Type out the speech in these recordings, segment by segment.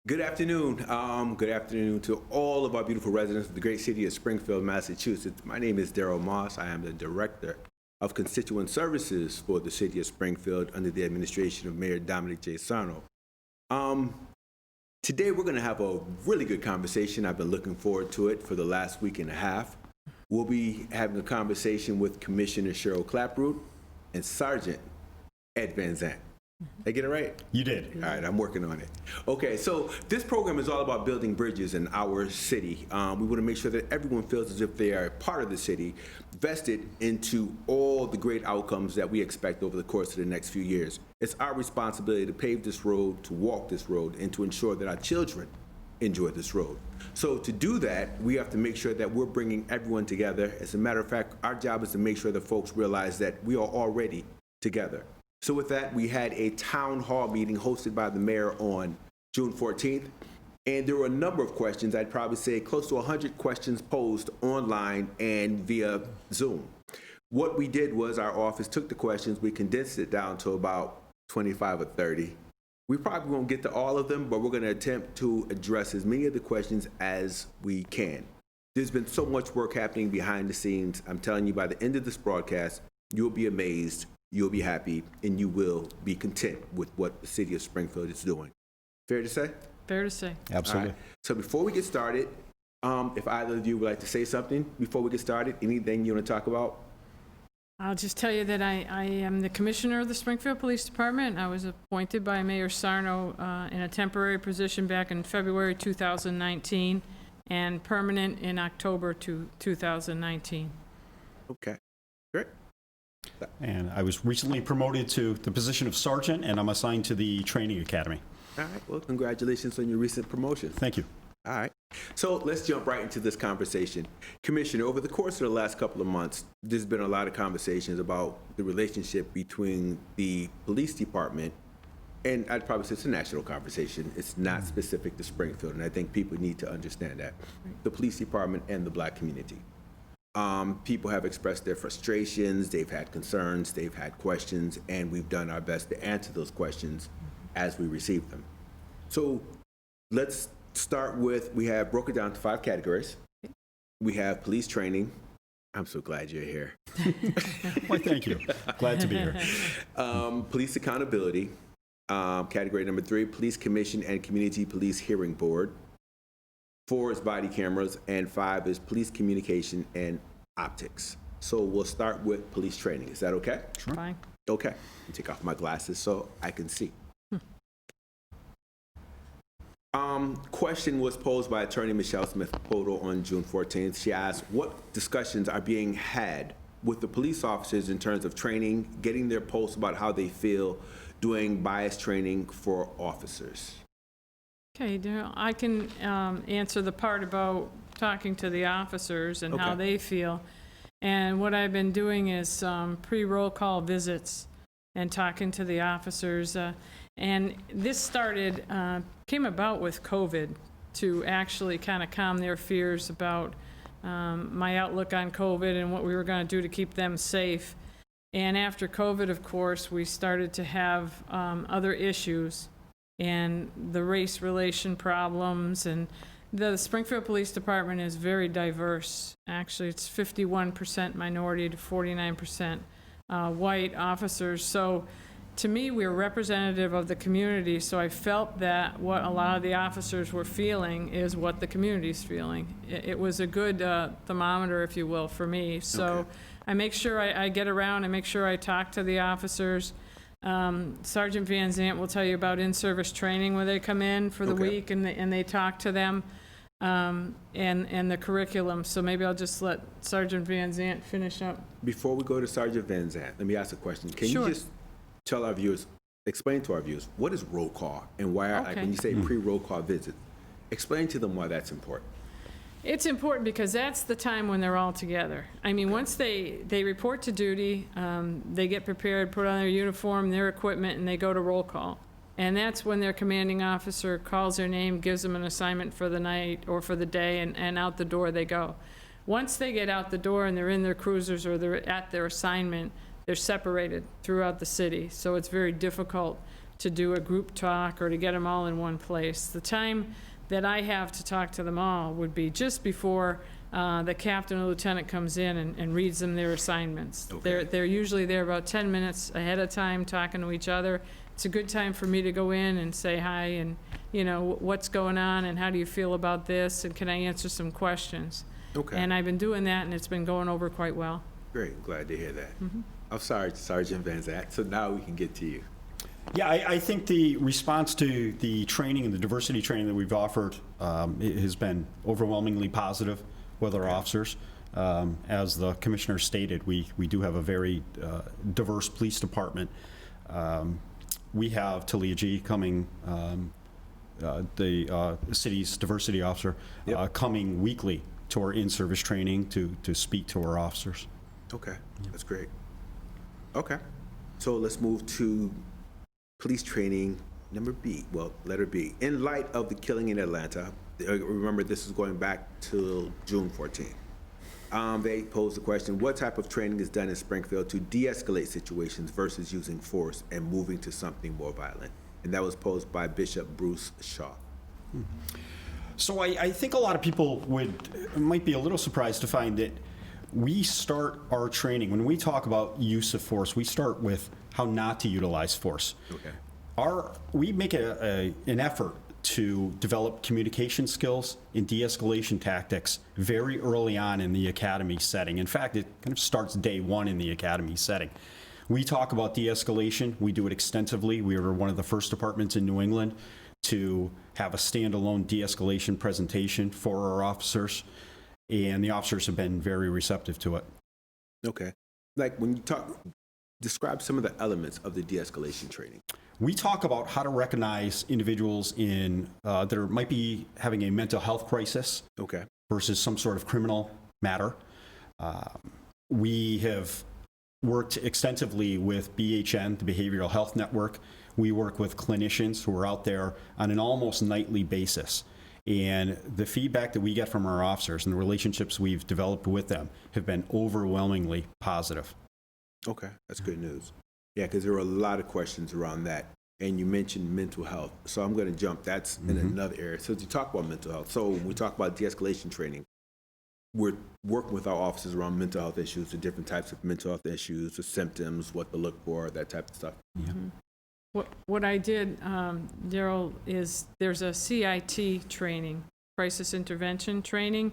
Good afternoon. Good afternoon to all of our beautiful residents of the great city of Springfield, Massachusetts. My name is DARRYL Moss. I am the Director of Constituent Services for the city of Springfield under the administration of Mayor Dominic J. Sarno. Today we're going to have a really good conversation. I've been looking forward to it for the last week and a half. We'll be having a conversation with Commissioner Cheryl Clapprood and Sergeant Ed Van Zandt. Did I get it right? You did. All right, I'm working on it. Okay, so this program is all about building bridges in our city. We want to make sure that everyone feels as if they are part of the city, vested into all the great outcomes that we expect over the course of the next few years. It's our responsibility to pave this road, to walk this road, and to ensure that our children enjoy this road. So to do that, we have to make sure that we're bringing everyone together. As a matter of fact, our job is to make sure that folks realize that we are already together. So with that, we had a town hall meeting hosted by the mayor on June 14th, and there were a number of questions. I'd probably say close to 100 questions posed online and via Zoom. What we did was our office took the questions, we condensed it down to about 25 or 30. We probably won't get to all of them, but we're going to attempt to address as many of the questions as we can. There's been so much work happening behind the scenes. I'm telling you, by the end of this broadcast, you'll be amazed. You'll be happy, and you will be content with what the city of Springfield is doing. Fair to say? Fair to say. Absolutely. All right. So before we get started, if either of you would like to say something before we get started, anything you want to talk about? I'll just tell you that I am the commissioner of the Springfield Police Department. I was appointed by Mayor Sarno in a temporary position back in February 2019 and permanent in October 2019. Okay, great. And I was recently promoted to the position of sergeant, and I'm assigned to the training academy. All right, well, congratulations on your recent promotion. Thank you. All right, so let's jump right into this conversation. Commissioner, over the course of the last couple of months, there's been a lot of conversations about the relationship between the police department, and I'd probably say it's a national conversation. It's not specific to Springfield, and I think people need to understand that. The police department and the Black community. People have expressed their frustrations, they've had concerns, they've had questions, and we've done our best to answer those questions as we receive them. So let's start with, we have broken down to 5 categories. We have police training. I'm so glad you're here. Why, thank you. Glad to be here. Police accountability. Category number 3, police commission and community police hearing board. 4 is body cameras, and 5 is police communication and optics. So we'll start with police training. Is that okay? Sure. Fine. Okay. I'll take off my glasses so I can see. Question was posed by Attorney Michelle Smith-Poto on June 14th. She asked, what discussions are being had with the police officers in terms of training, getting their pulse about how they feel, doing bias training for officers? Okay, Daryl, I can answer the part about talking to the officers and how they feel. And what I've been doing is pre-roll call visits and talking to the officers. And this started, came about with COVID to actually kind of calm their fears about my outlook on COVID and what we were going to do to keep them safe. And after COVID, of course, we started to have other issues and the race relation problems. And the Springfield Police Department is very diverse. Actually, it's 51% minority to 49% white officers. So to me, we're representative of the community, so I felt that what a lot of the officers were feeling is what the community's feeling. It was a good thermometer, if you will, for me. So I make sure I get around, I make sure I talk to the officers. Sergeant Van Zandt will tell you about in-service training where they come in for the week and they talk to them, and the curriculum. So maybe I'll just let Sergeant Van Zandt finish up. Before we go to Sergeant Van Zandt, let me ask a question. Can you just tell our viewers, explain to our viewers, what is roll call and why, like when you say pre-roll call visit, explain to them why that's important. It's important because that's the time when they're all together. I mean, once they report to duty, they get prepared, put on their uniform, their equipment, and they go to roll call. And that's when their commanding officer calls their name, gives them an assignment for the night or for the day, and out the door they go. Once they get out the door and they're in their cruisers or they're at their assignment, they're separated throughout the city. So it's very difficult to do a group talk or to get them all in one place. The time that I have to talk to them all would be just before the captain or lieutenant comes in and reads them their assignments. Okay. They're usually there about 10 minutes ahead of time talking to each other. It's a good time for me to go in and say hi and, you know, what's going on and how do you feel about this and can I answer some questions? Okay. And I've been doing that and it's been going over quite well. Great, glad to hear that. I'm sorry, Sergeant Van Zandt, so now we can get to you. Yeah, I think the response to the training and the diversity training that we've offered it has been overwhelmingly positive with our officers. As the commissioner stated, we do have a very diverse police department. We have Talia G coming, the city's diversity officer, Yep. coming weekly to our in-service training to speak to our officers. Okay, that's great. Okay, so let's move to police training number B, well, letter B. In light of the killing in Atlanta, remember this is going back to June 14th. They posed the question, what type of training is done in Springfield to de-escalate situations versus using force and moving to something more violent? And that was posed by Bishop Bruce Shaw. So I think a lot of people might be a little surprised to find that we start our training, when we talk about use of force, we start with how not to utilize force. Okay. We make an effort to develop communication skills and de-escalation tactics very early on in the academy setting. In fact, it kind of starts day one in the academy setting. We talk about de-escalation. We do it extensively. We were one of the first departments in New England to have a standalone de-escalation presentation for our officers, and the officers have been very receptive to it. Okay. Like when you describe some of the elements of the de-escalation training. We talk about how to recognize individuals that might be having a mental health crisis Okay. versus some sort of criminal matter. We have worked extensively with BHN, the Behavioral Health Network. We work with clinicians who are out there on an almost nightly basis. And the feedback that we get from our officers and the relationships we've developed with them have been overwhelmingly positive. Okay, that's good news. Yeah, because there were a lot of questions around that. And you mentioned mental health. So I'm going to jump. That's in another area. So to talk about mental health, so when we talk about de-escalation training, we're working with our officers around mental health issues, the different types of mental health issues, the symptoms, what to look for, that type of stuff. What I did, Darryl, is there's a CIT training, crisis intervention training,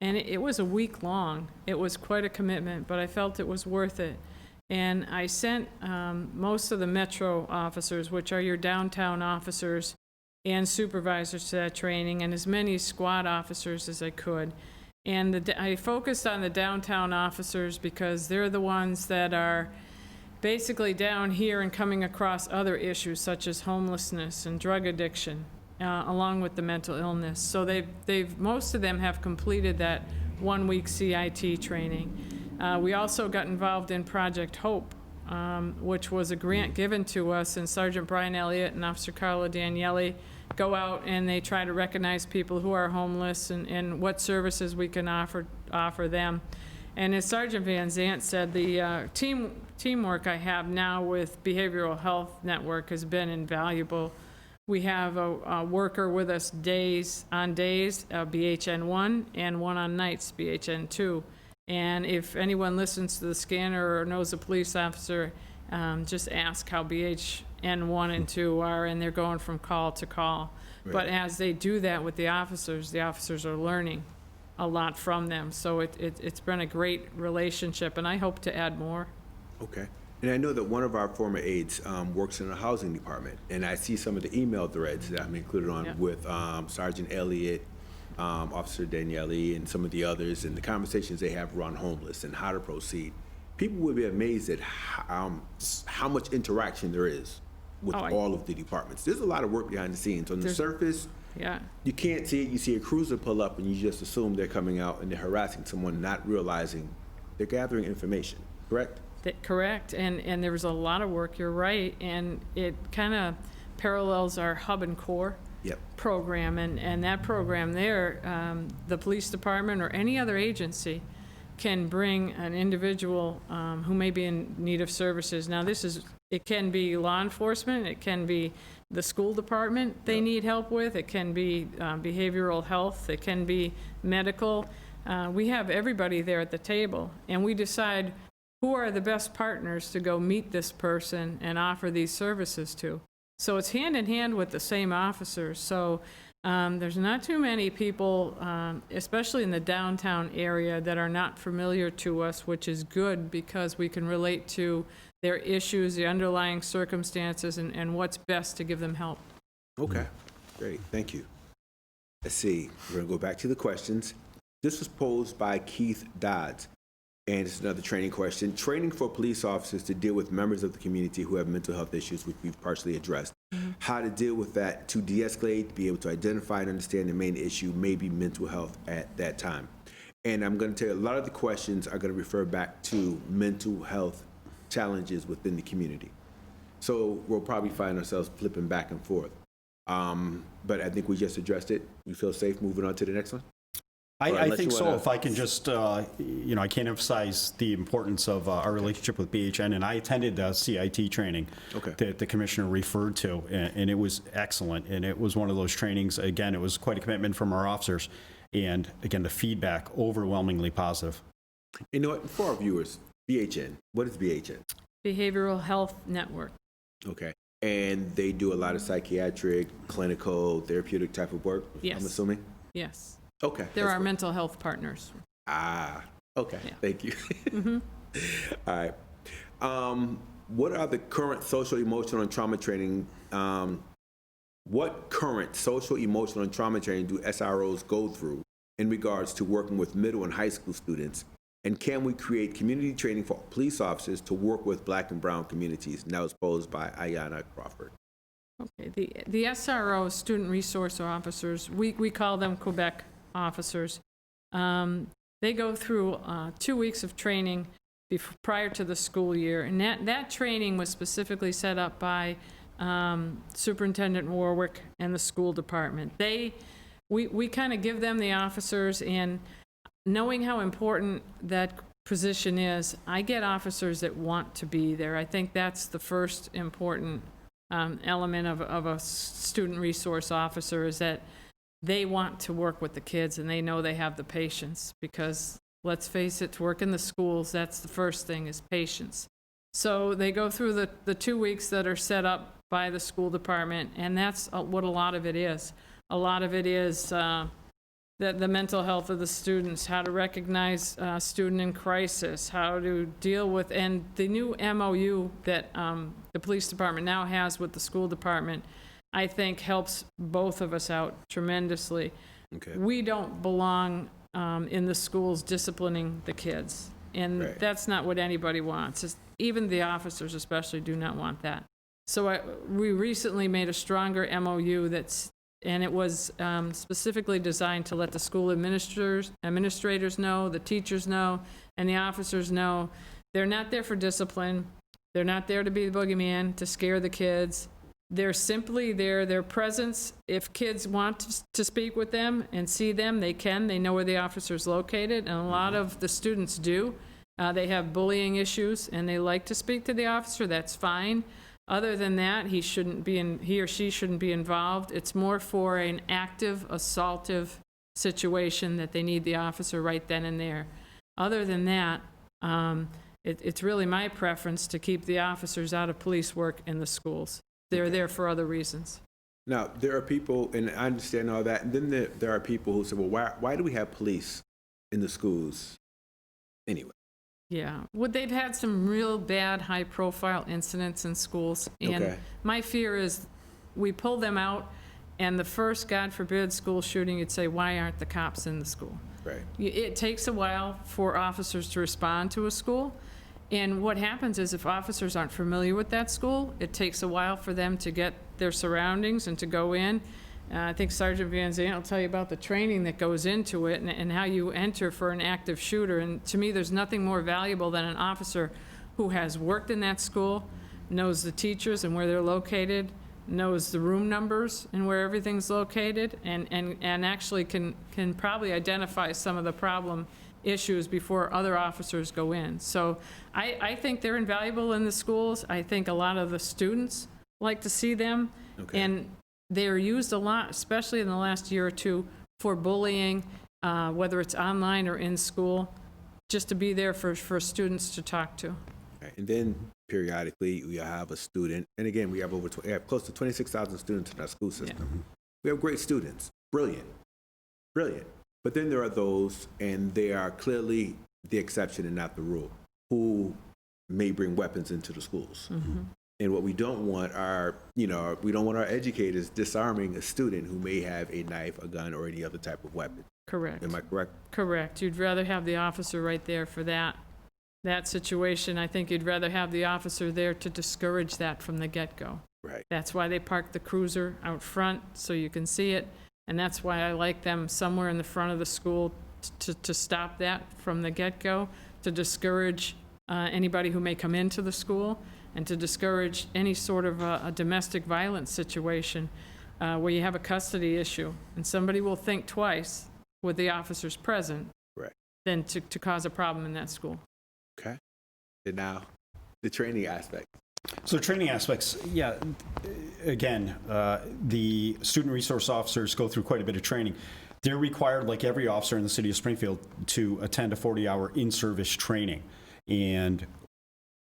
and it was a week long. It was quite a commitment, but I felt it was worth it. And I sent most of the metro officers, which are your downtown officers and supervisors, to that training, and as many squad officers as I could. And I focused on the downtown officers because they're the ones that are basically down here and coming across other issues such as homelessness and drug addiction, along with the mental illness. So most of them have completed that 1 week CIT training. We also got involved in Project Hope, which was a grant given to us, and Sergeant Brian Elliott and Officer Carla Daniele go out and they try to recognize people who are homeless and what services we can offer them. And as Sergeant Van Zandt said, the teamwork I have now with Behavioral Health Network has been invaluable. We have a worker with us on days, BHN 1, and one on nights, BHN 2. And if anyone listens to the scanner or knows a police officer, just ask how BHN 1 and 2 are, and they're going from call to call. Right. But as they do that with the officers are learning a lot from them. So it's been a great relationship, and I hope to add more. Okay. And I know that one of our former aides works in the housing department, and I see some of the email threads that I'm included on with Sergeant Elliott, Officer Daniele, and some of the others, and the conversations they have around homeless and how to proceed. People would be amazed at how much interaction there is with all of the departments. There's a lot of work behind the scenes. On the surface, you can't see it. You see a cruiser pull up, and you just assume they're coming out and they're harassing someone, not realizing they're gathering information, correct? Correct, and there was a lot of work, you're right, and it kind of parallels our Hub and Core program, and that program there, the police department or any other agency can bring an individual who may be in need of services. Now, it can be law enforcement, it can be the school department they need help with, it can be behavioral health, it can be medical. We have everybody there at the table, and we decide who are the best partners to go meet this person and offer these services to. So it's hand in hand with the same officers. So there's not too many people, especially in the downtown area, that are not familiar to us, which is good because we can relate to their issues, the underlying circumstances, and what's best to give them help. Okay, great, thank you. Let's see, we're gonna go back to the questions. This was posed by Keith Dodds, and it's another training question. Training for police officers to deal with members of the community who have mental health issues, which we've partially addressed. How to deal with that, to de-escalate, be able to identify and understand the main issue, maybe mental health at that time. And I'm gonna tell you, a lot of the questions are gonna refer back to mental health challenges within the community. So we'll probably find ourselves flipping back and forth. But I think we just addressed it. You feel safe moving on to the next one? I think so. If I can just, I can't emphasize the importance of our relationship with BHN, and I attended the CIT training that the commissioner referred to, and it was excellent. And it was one of those trainings, again, it was quite a commitment from our officers. And again, the feedback, overwhelmingly positive. You know what, for our viewers, BHN, what is BHN? Behavioral Health Network. Okay. And they do a lot of psychiatric, clinical, therapeutic type of work, Yes. I'm assuming? Yes. Okay. They're our mental health partners. Okay. Yeah. Thank you. All right. What are the current social, emotional, and trauma training? What current social, emotional, and trauma training do SROs go through in regards to working with middle and high school students? And can we create community training for police officers to work with Black and brown communities? And that was posed by Ayanna Crawford. Okay. The SRO, student resource officers, we call them Quebec officers. They go through 2 weeks of training prior to the school year, and that training was specifically set up by Superintendent Warwick and the school department. We kind of give them the officers, and knowing how important that position is, I get officers that want to be there. I think that's the first important element of a student resource officer, is that they want to work with the kids and they know they have the patience, because let's face it, to work in the schools, that's the first thing, is patience. So they go through the 2 weeks that are set up by the school department, and that's what a lot of it is. A lot of it is the mental health of the students, how to recognize student in crisis, how to deal with, and the new MOU that the police department now has with the school department, I think helps both of us out tremendously. Okay. We don't belong in the schools disciplining the kids, and that's not what anybody wants. Even the officers especially do not want that. So we recently made a stronger MOU and it was specifically designed to let the school administrators know, the teachers know, and the officers know they're not there for discipline. They're not there to be the boogeyman, to scare the kids. They're simply there, their presence. If kids want to speak with them and see them, they can. They know where the officer's located, and a lot of the students do. They have bullying issues, and they like to speak to the officer. That's fine. Other than that, he or she shouldn't be involved. It's more for an active, assaultive situation that they need the officer right then and there. Other than that, it's really my preference to keep the officers out of police work in the schools. They're there for other reasons. Now, there are people, and I understand all that, and then there are people who say, well, why do we have police in the schools anyway? Yeah, well, they've had some real bad, high-profile incidents in schools, and my fear is we pull them out, and the first, God forbid, school shooting, you'd say, why aren't the cops in the school? Right. It takes a while for officers to respond to a school, and what happens is if officers aren't familiar with that school, it takes a while for them to get their surroundings and to go in. I think Sergeant Van Zandt will tell you about the training that goes into it and how you enter for an active shooter. And to me, there's nothing more valuable than an officer who has worked in that school, knows the teachers and where they're located, knows the room numbers and where everything's located, and actually can probably identify some of the problem issues before other officers go in. So I think they're invaluable in the schools. I think a lot of the students like to see them. Okay. And they're used a lot, especially in the last year or two, for bullying, whether it's online or in school, just to be there for students to talk to. Right. And then periodically we have a student, and again, we have close to 26,000 students in our school system. Yeah. We have great students, brilliant. But then there are those, and they are clearly the exception and not the rule, who may bring weapons into the schools. And what we don't want are, we don't want our educators disarming a student who may have a knife, a gun, or any other type of weapon. Correct. Am I correct? Correct. You'd rather have the officer right there for that situation. I think you'd rather have the officer there to discourage that from the get-go. Right. That's why they park the cruiser out front, so you can see it. And that's why I like them somewhere in the front of the school to stop that from the get-go, to discourage anybody who may come into the school, and to discourage any sort of a domestic violence situation where you have a custody issue. And somebody will think twice with the officers present Right. than to cause a problem in that school. Okay. And now, the training aspect. So training aspects, yeah, again, the student resource officers go through quite a bit of training. They're required, like every officer in the city of Springfield, to attend a 40-hour in-service training. And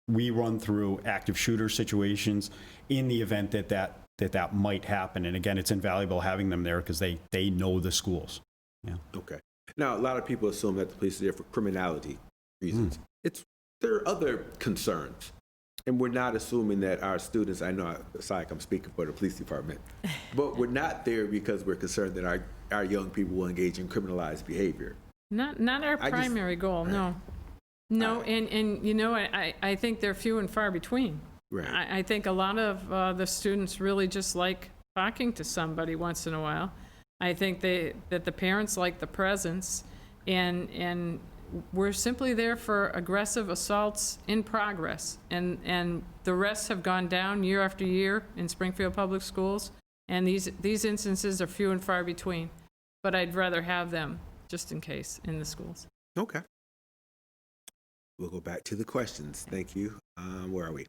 we run through active shooter situations in the event that might happen. And again, it's invaluable having them there because they know the schools. Yeah. Okay. Now, a lot of people assume that the police are there for criminality reasons. There are other concerns. And we're not assuming that our students, I know, it's like I'm speaking for the police department, but we're not there because we're concerned that our young people will engage in criminalized behavior. Not our primary goal, no. No, and I think they're few and far between. Right. I think a lot of the students really just like talking to somebody once in a while. I think that the parents like the presence, and we're simply there for aggressive assaults in progress. And the rest have gone down year after year in Springfield Public Schools, and these instances are few and far between. But I'd rather have them, just in case, in the schools. Okay. We'll go back to the questions. Thank you. Where are we?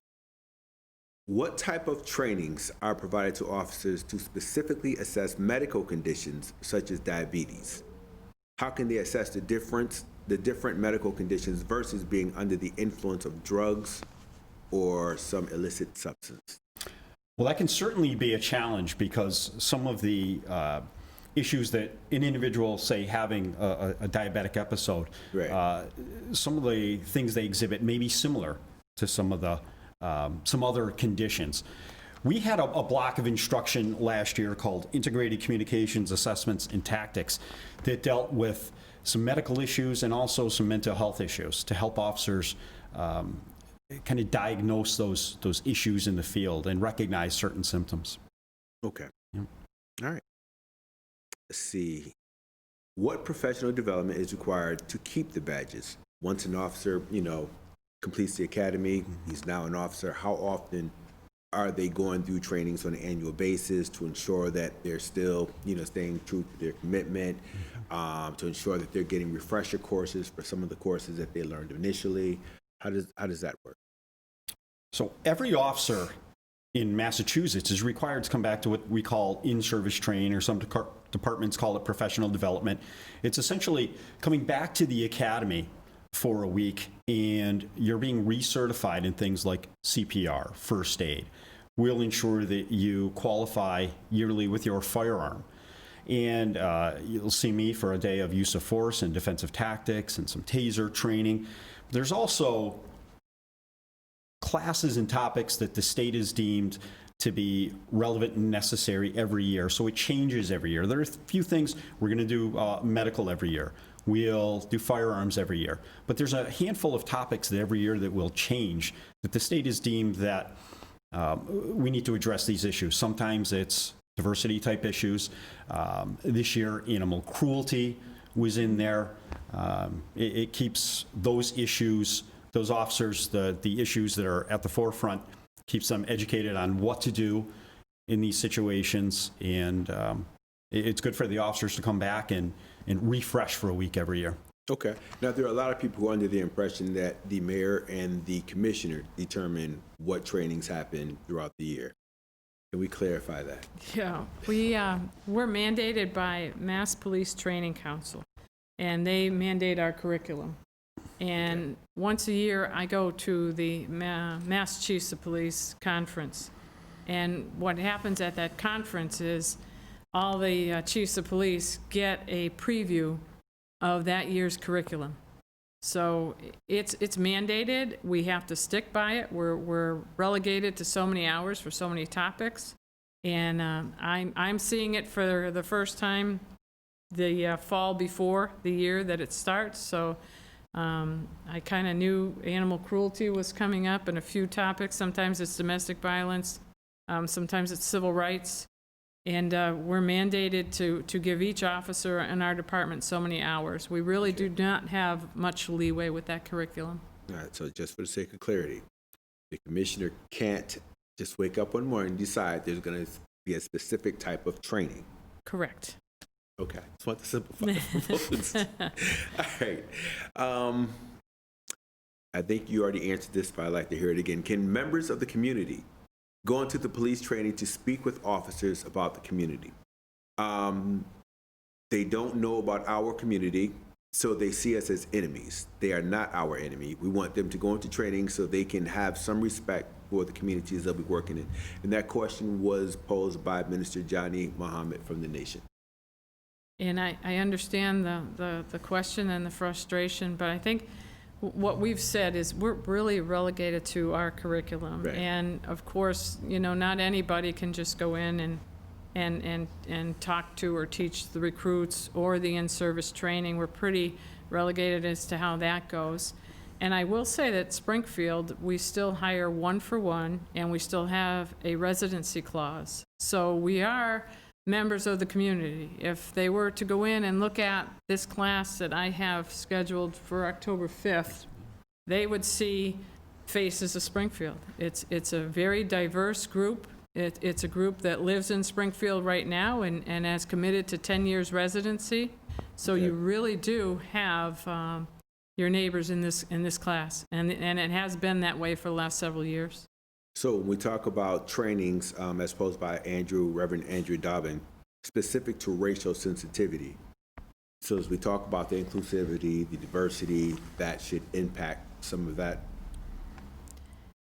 What type of trainings are provided to officers to specifically assess medical conditions such as diabetes? How can they assess the different medical conditions versus being under the influence of drugs or some illicit substance? Well, that can certainly be a challenge because some of the issues that an individual, say, having a diabetic episode, Right. Some of the things they exhibit may be similar to some other conditions. We had a block of instruction last year called Integrated Communications Assessments and Tactics that dealt with some medical issues and also some mental health issues to help officers kind of diagnose those issues in the field and recognize certain symptoms. Okay. Yep. All right. Let's see. What professional development is required to keep the badges? Once an officer, completes the academy, he's now an officer. How often are they going through trainings on an annual basis to ensure that they're still, staying true to their commitment, to ensure that they're getting refresher courses for some of the courses that they learned initially? How does that work? So every officer in Massachusetts is required to come back to what we call in-service training, or some departments call it professional development. It's essentially coming back to the academy for a week, and you're being recertified in things like CPR, first aid. We'll ensure that you qualify yearly with your firearm. And you'll see me for a day of use of force and defensive tactics and some taser training. There's also classes and topics that the state has deemed to be relevant and necessary every year. So it changes every year. There are a few things. We're going to do medical every year. We'll do firearms every year. But there's a handful of topics that every year that will change, that the state has deemed that we need to address these issues. Sometimes it's diversity type issues. This year, animal cruelty was in there. It keeps those issues, those officers, the issues that are at the forefront, keeps them educated on what to do in these situations. And it's good for the officers to come back and refresh for a week every year. Okay. Now, there are a lot of people who are under the impression that the mayor and the commissioner determine what trainings happen throughout the year. Can we clarify that? Yeah, we're mandated by Mass Police Training Council, and they mandate our curriculum. And once a year, I go to the Mass Chiefs of Police Conference. And what happens at that conference is all the chiefs of police get a preview of that year's curriculum. So it's mandated. We have to stick by it. We're relegated to so many hours for so many topics. And I'm seeing it for the first time the fall before the year that it starts. So I kind of knew animal cruelty was coming up and a few topics. Sometimes it's domestic violence. Sometimes it's civil rights. And we're mandated to give each officer in our department so many hours. We really do not have much leeway with that curriculum. All right, so just for the sake of clarity, the commissioner can't just wake up one morning and decide there's going to be a specific type of training. Correct. Okay, just want to simplify folks. All right. I think you already answered this, but I'd like to hear it again. Can members of the community go into the police training to speak with officers about the community? They don't know about our community, so they see us as enemies. They are not our enemy. We want them to go into training so they can have some respect for the communities they'll be working in. And that question was posed by Minister Johnny Muhammad from the Nation. And I understand the question and the frustration, but I think what we've said is we're really relegated to our curriculum. Right. And of course, not anybody can just go in and talk to or teach the recruits or the in-service training. We're pretty relegated as to how that goes. And I will say that Springfield, we still hire 1-for-1, and we still have a residency clause. So we are members of the community. If they were to go in and look at this class that I have scheduled for October 5th, they would see faces of Springfield. It's a very diverse group. It's a group that lives in Springfield right now and has committed to 10 years residency. So you really do have your neighbors in this class, and it has been that way for the last several years. So when we talk about trainings, as posed by Reverend Andrew Dobbin, specific to racial sensitivity. So as we talk about the inclusivity, the diversity, that should impact some of that.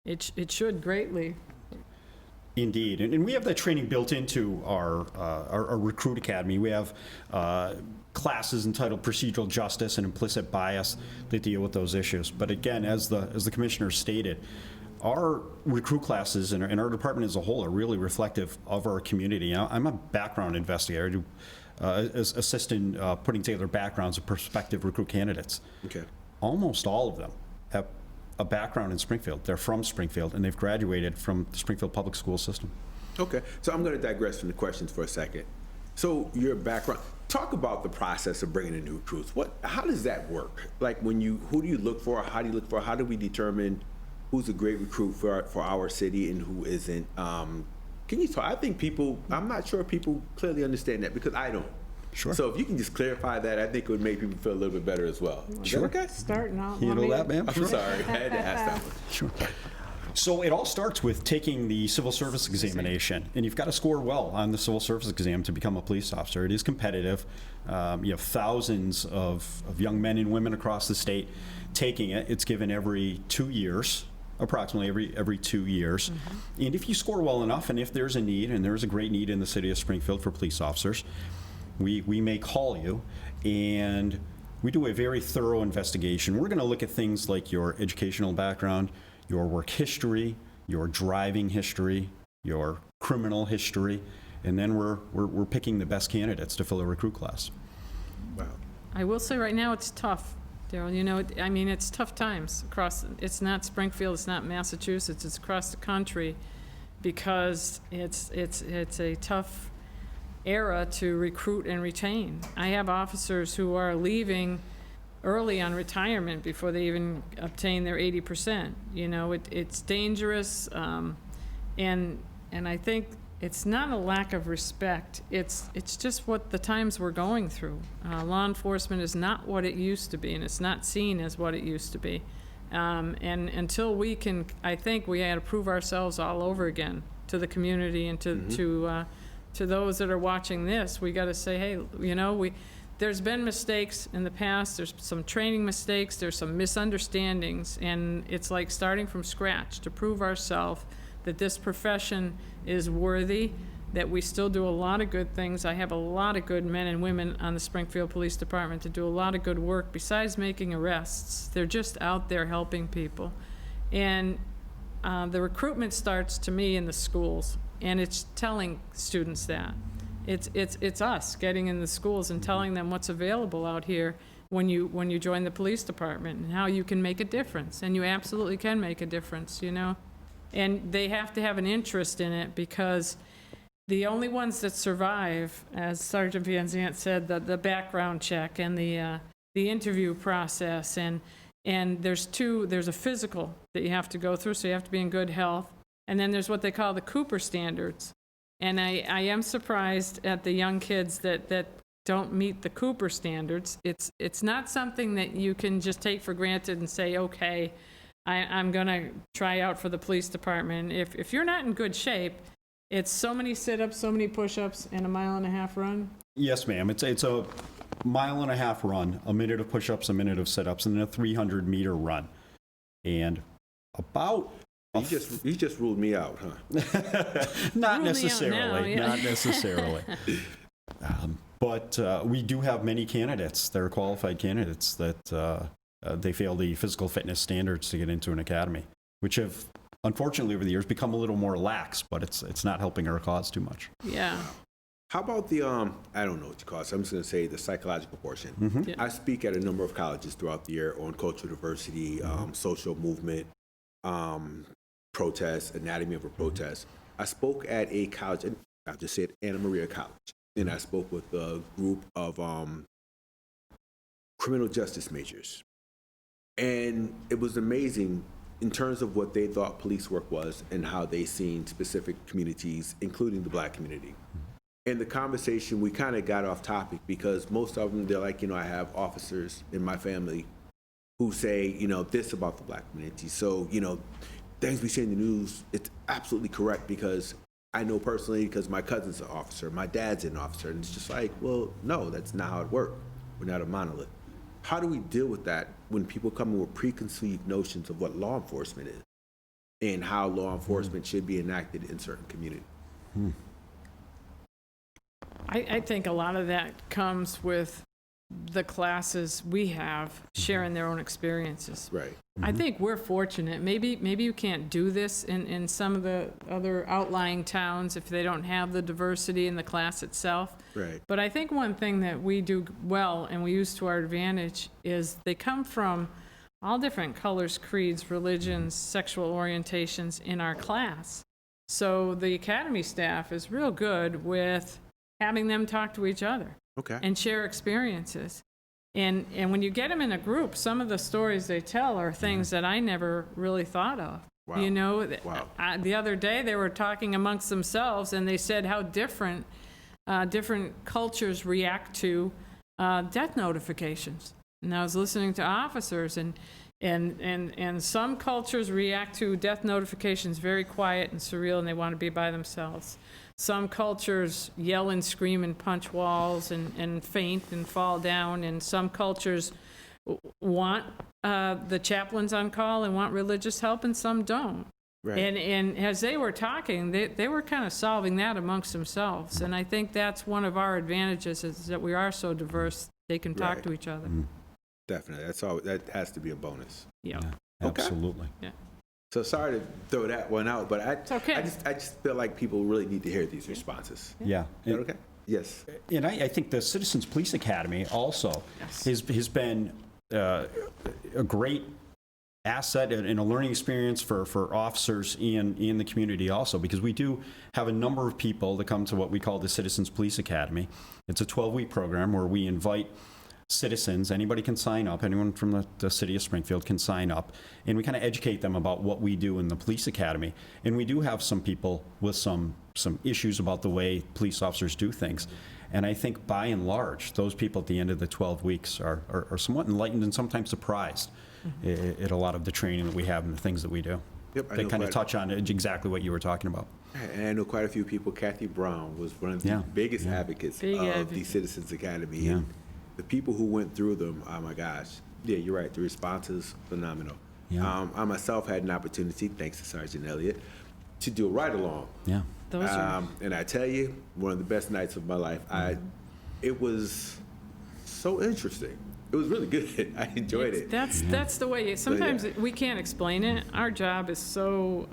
It should greatly. Indeed, and we have that training built into our recruit academy. We have classes entitled Procedural Justice and Implicit Bias that deal with those issues. But again, as the commissioner stated, our recruit classes and our department as a whole are really reflective of our community. I'm a background investigator. I do assist in putting together backgrounds of prospective recruit candidates. Okay. Almost all of them have a background in Springfield. They're from Springfield, and they've graduated from the Springfield public school system. Okay, so I'm going to digress from the questions for a second. So your background, talk about the process of bringing in new recruits. How does that work? Like who do you look for? How do you look for? How do we determine who's a great recruit for our city and who isn't? Can you talk? I think I'm not sure people clearly understand that because I don't. Sure. So if you can just clarify that, I think it would make people feel a little bit better as well. Sure. Okay? Starting out. Handle that, ma'am? I'm sorry, I had to ask that one. Sure. So it all starts with taking the civil service examination, and you've got to score well on the civil service exam to become a police officer. It is competitive. You have thousands of young men and women across the state taking it. It's given every 2 years, approximately every 2 years. Mm-hmm. And if you score well enough, and if there's a need, and there's a great need in the city of Springfield for police officers, we may call you, and we do a very thorough investigation. We're going to look at things like your educational background, your work history, your driving history, your criminal history, and then we're picking the best candidates to fill a recruit class. Wow. I will say right now it's tough, Darryl. It's tough times across. It's not Springfield, it's not Massachusetts, it's across the country, because it's a tough era to recruit and retain. I have officers who are leaving early on retirement before they even obtain their 80%. It's dangerous, and I think it's not a lack of respect. It's just what the times we're going through. Law enforcement is not what it used to be, and it's not seen as what it used to be. And until we can, I think we had to prove ourselves all over again to the community and to those that are watching this. We got to say, hey, you know, there's been mistakes in the past. There's some training mistakes. There's some misunderstandings, and it's like starting from scratch to prove ourselves that this profession is worthy, that we still do a lot of good things. I have a lot of good men and women on the Springfield Police Department to do a lot of good work besides making arrests. They're just out there helping people. And the recruitment starts, to me, in the schools, and it's telling students that. It's us getting in the schools and telling them what's available out here when you join the police department and how you can make a difference. And you absolutely can make a difference, you know. And they have to have an interest in it, because the only ones that survive, as Sergeant Van Zandt said, the background check and the interview process, and there's a physical that you have to go through, so you have to be in good health, and then there's what they call the Cooper standards. And I am surprised at the young kids that don't meet the Cooper standards. It's not something that you can just take for granted and say, okay, I'm going to try out for the police department. If you're not in good shape, it's so many sit-ups, so many push-ups, and a 1.5 mile run. Yes, ma'am. It's a 1.5 mile run, a minute of push-ups, a minute of sit-ups, and then a 300-meter run. And about... You just ruled me out, huh? Not necessarily. Not necessarily. But we do have many candidates that are qualified candidates that they fail the physical fitness standards to get into an academy, which have, unfortunately, over the years become a little more lax, but it's not helping our cause too much. Yeah. How about the, I don't know what you call it, so I'm just going to say the psychological portion. Yeah. I speak at a number of colleges throughout the year on cultural diversity, social movement, protest, anatomy of a protest. I spoke at a college, and I'll just say it, Anna Maria College, and I spoke with a group of criminal justice majors. And it was amazing in terms of what they thought police work was and how they seen specific communities, including the Black community. In the conversation, we kind of got off topic because most of them, they're like, you know, I have officers in my family who say, you know, this about the Black community. So, you know, things we see in the news, it's absolutely correct because I know personally because my cousin's an officer, my dad's an officer, and it's just like, well, no, that's not how it works. We're not a monolith. How do we deal with that when people come in with preconceived notions of what law enforcement is and how law enforcement should be enacted in certain communities? I think a lot of that comes with the classes we have sharing their own experiences. Right. I think we're fortunate. Maybe you can't do this in some of the other outlying towns if they don't have the diversity in the class itself. Right. But I think one thing that we do well and we use to our advantage is they come from all different colors, creeds, religions, sexual orientations in our class. So the academy staff is real good with having them talk to each other. Okay. And share experiences. And when you get them in a group, some of the stories they tell are things that I never really thought of. Wow. You know, Wow. The other day they were talking amongst themselves and they said how different cultures react to death notifications. And I was listening to officers and some cultures react to death notifications very quiet and surreal and they want to be by themselves. Some cultures yell and scream and punch walls and faint and fall down, and some cultures want the chaplains on call and want religious help, and some don't. Right. And as they were talking, they were kind of solving that amongst themselves, and I think that's one of our advantages is that we are so diverse, they can talk Right. to each other. Definitely. That has to be a bonus. Yeah. Okay. Absolutely. Yeah. So sorry to throw that one out, but It's okay. I just feel like people really need to hear these responses. Yeah. Is that okay? Yes. And I think the Citizens Police Academy also has been a great asset and a learning experience for officers in the community also, because we do have a number of people that come to what we call the Citizens Police Academy. It's a 12-week program where we invite citizens, anybody can sign up, anyone from the city of Springfield can sign up, and we kind of educate them about what we do in the police academy. And we do have some people with some issues about the way police officers do things. And I think by and large, those people at the end of the 12 weeks are somewhat enlightened and sometimes surprised at a lot of the training that we have and the things that we do. Yep, I They know kind of quite- touch on exactly what you were talking about. And I know quite a few people. Kathy Brown was one of the Yeah, biggest yeah. advocates Big of the advocate. Citizens Academy. Yeah. And the people who went through them, oh my gosh. Yeah, you're right. The response is phenomenal. Yeah. I myself had an opportunity, thanks to Sergeant Elliott, to do a ride-along. Yeah. Those are, And I tell you, one of the best nights of my life. It was so interesting. It was really good. I enjoyed it. that's the way, sometimes we can't explain it. Our job is so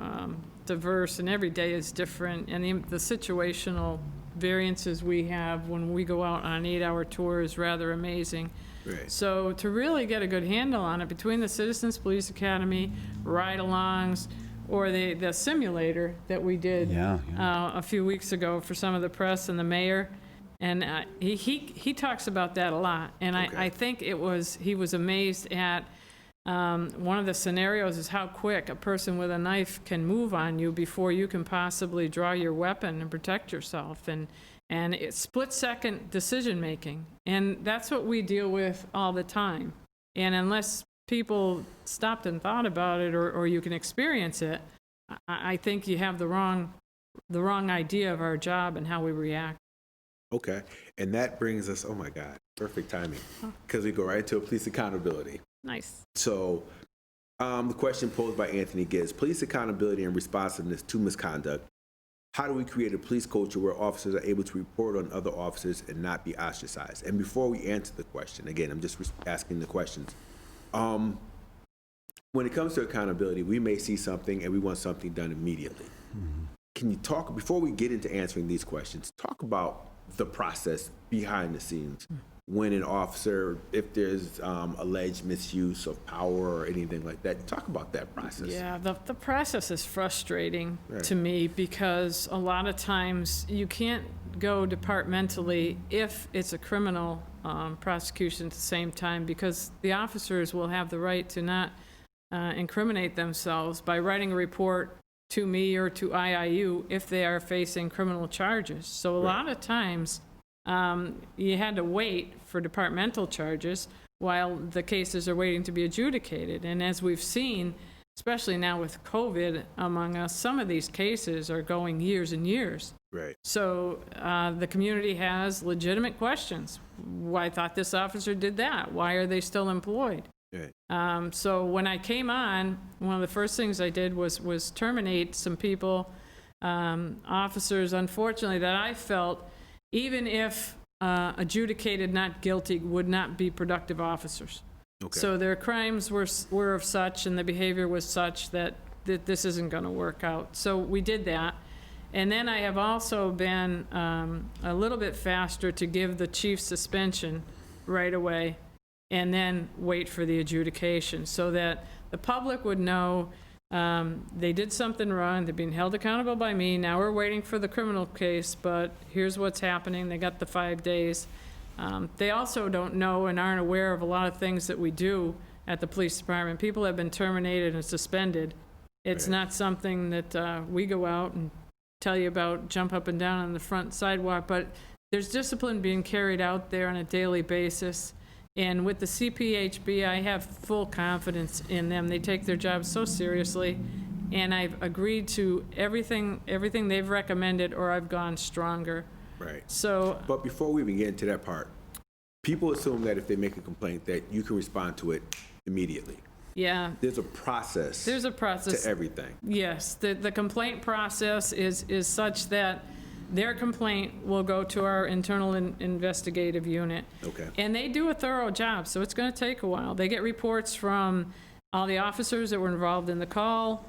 diverse, and every day is different, and the situational variances we have when we go out on an 8-hour tour is rather amazing. Right. So to really get a good handle on it, between the Citizens Police Academy, ride-alongs, or the simulator that we did a few weeks ago for some of the press and the mayor, and he talks about that a lot. And Okay. I think he was amazed at one of the scenarios is how quick a person with a knife can move on you before you can possibly draw your weapon and protect yourself. And it's split-second decision-making. And that's what we deal with all the time. And unless people stopped and thought about it, or you can experience it, I think you have the wrong idea of our job and how we react. Okay. And that brings us, oh my God, perfect timing. Because we go right into police accountability. Nice. So the question posed by Anthony Gibbs, police accountability and responsiveness to misconduct. How do we create a police culture where officers are able to report on other officers and not be ostracized? And before we answer the question, again, I'm just asking the questions. When it comes to accountability, we may see something and we want something done immediately. Can you talk, before we get into answering these questions, talk about the process behind the scenes when an officer, if there's alleged misuse of power or anything like that, talk about that process. Yeah, the process is frustrating Right. to me, because a lot of times you can't go departmentally if it's a criminal prosecution at the same time, because the officers will have the right to not incriminate themselves by writing a report to me or to IIU if they are facing criminal charges. So a lot of times, you had to wait for departmental charges while the cases are waiting to be adjudicated. And as we've seen, especially now with COVID among us, some of these cases are going years and years. Right. So the community has legitimate questions. Why I thought this officer did that? Why are they still employed? Right. So when I came on, one of the first things I did was terminate some people, officers, unfortunately, that I felt, even if adjudicated not guilty, would not be productive officers. Okay. So their crimes were of such, and the behavior was such that this isn't going to work out. So we did that. And then I have also been a little bit faster to give the chief suspension right away, and then wait for the adjudication, so that the public would know they did something wrong, they're being held accountable by me, now we're waiting for the criminal case, but here's what's happening, they got the 5 days. They also don't know and aren't aware of a lot of things that we do at the police department. People have been terminated and suspended. It's Right. not something that we go out and tell you about, jump up and down on the front sidewalk, but there's discipline being carried out there on a daily basis. And with the CPHB, I have full confidence in them. They take their job so seriously, and I've agreed to everything they've recommended, or I've gone stronger. Right. So, But before we even get into that part, people assume that if they make a complaint that you can respond to it immediately. yeah, There's a process there's a process. to everything. Yes, the complaint process is such that their complaint will go to our internal investigative unit. Okay. And they do a thorough job, so it's going to take a while. They get reports from all the officers that were involved in the call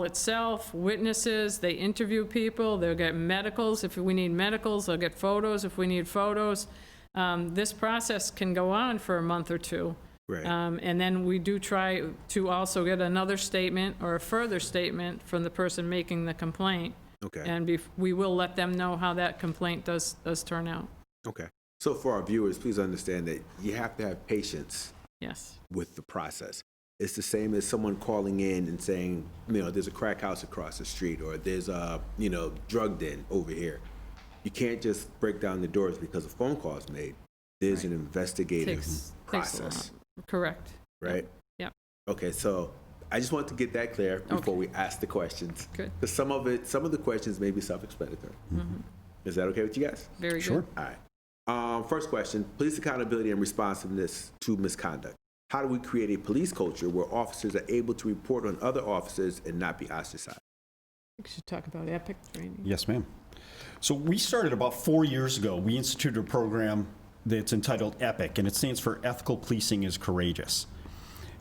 itself, witnesses, they interview people, they'll get medicals. If we need medicals, they'll get photos if we need photos. This process can go on for a month or two. Right. And then we do try to also get another statement or a further statement from the person making the complaint. Okay. And we will let them know how that complaint does turn out. Okay. So for our viewers, please understand that you have to have patience Yes. with the process. It's the same as someone calling in and saying, there's a crack house across the street, or there's a, drug den over here. You can't just break down the doors because a phone call is made. There's an investigative Takes a process, lot. Correct. right? Yep. Okay, so I just want to get that clear before we ask the questions. Good. Because some of the questions may be self-explanatory. Is that okay with you guys? Very good. Sure. All right. First question, police accountability and responsiveness to misconduct. How do we create a police culture where officers are able to report on other officers and not be ostracized? We should talk about EPIC training. Yes, ma'am. So we started about 4 years ago. We instituted a program that's entitled EPIC, and it stands for Ethical Policing is Courageous.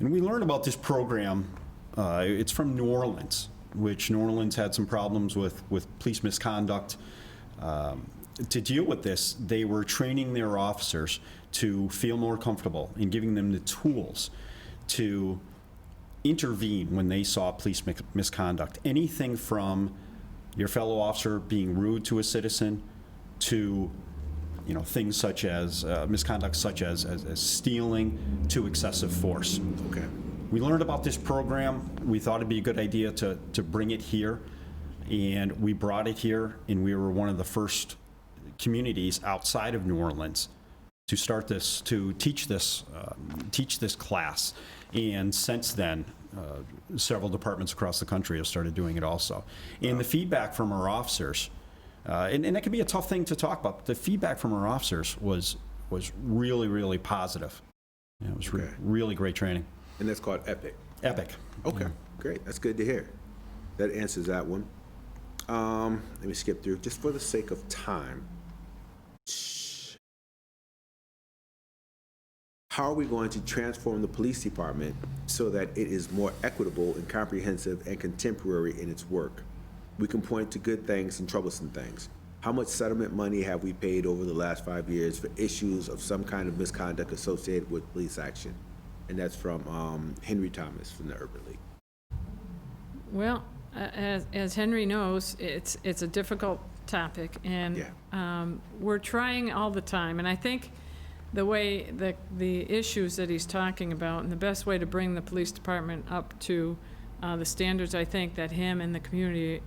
And we learned about this program, it's from New Orleans, which New Orleans had some problems with police misconduct. To deal with this, they were training their officers to feel more comfortable and giving them the tools to intervene when they saw police misconduct. Anything from your fellow officer being rude to a citizen to things such as misconduct such as stealing to excessive force. Okay. We learned about this program. We thought it'd be a good idea to bring it here, and we brought it here, and we were one of the first communities outside of New Orleans to start this, to teach this class. And since then, several departments across the country have started doing it also. And the feedback from our officers, and that can be a tough thing to talk about, but the feedback from our officers was really, really positive. It was really great training. And that's called EPIC. EPIC. Okay, great. That's good to hear. That answers that one. Let me skip through, just for the sake of time. How are we going to transform the police department so that it is more equitable and comprehensive and contemporary in its work? We can point to good things and troublesome things. How much settlement money have we paid over the last 5 years for issues of some kind of misconduct associated with police action? And that's from Henry Thomas from the Urban League. Well, as Henry knows, it's a difficult topic, and we're trying all the time. And I think the way the issues that he's talking about, and the best way to bring the police department up to the standards I think that him and the community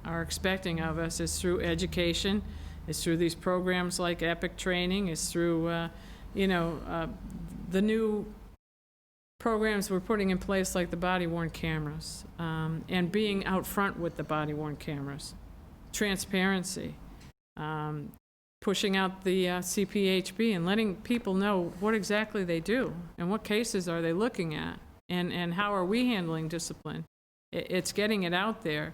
are expecting of us, is through education, is through these programs like EPIC training, is through the new programs we're putting in place, like the body-worn cameras, and being out front with the body-worn cameras, transparency, pushing out the CPHB and letting people know what exactly they do and what cases are they looking at, and how are we handling discipline. It's getting it out there.